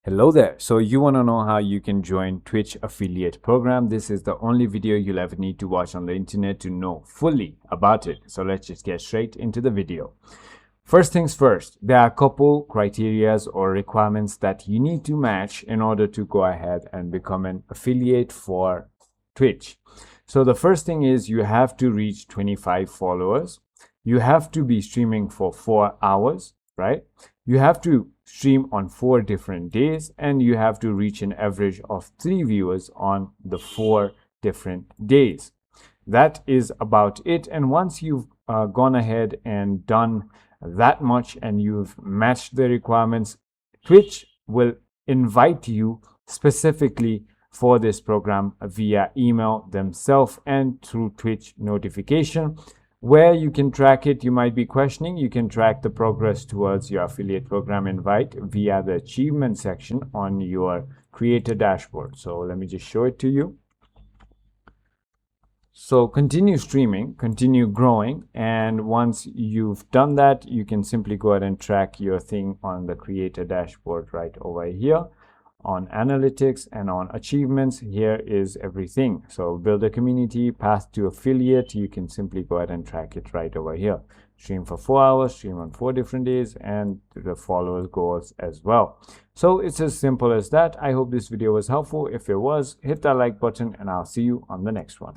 Hello there. So you want to know how you can join Twitch affiliate program. This is the only video you'll ever need to watch on the internet to know fully about it. So let's just get straight into the video. First things first, there are a couple criterias or requirements that you need to match in order to go ahead and become an affiliate for Twitch. So the first thing is you have to reach 25 followers. You have to be streaming for 4 hours, right? You have to stream on 4 different days, and you have to reach an average of 3 viewers on the 4 different days. That is about it. And once you've gone ahead and done that much and you've matched the requirements, Twitch will invite you specifically for this program via email themselves and through Twitch notification, where you can track it. You might be questioning, you can track the progress towards your affiliate program invite via the achievement section on your creator dashboard. So let me just show it to you. So continue streaming, continue growing, and once you've done that, you can simply go ahead and track your thing on the creator dashboard right over here. On analytics and on achievements, here is everything. So build a community, path to affiliate, you can simply go ahead and track it right over here. Stream for 4 hours, stream on 4 different days, and the followers goals as well. So it's as simple as that. I hope this video was helpful. If it was, hit that like button and I'll see you on the next one.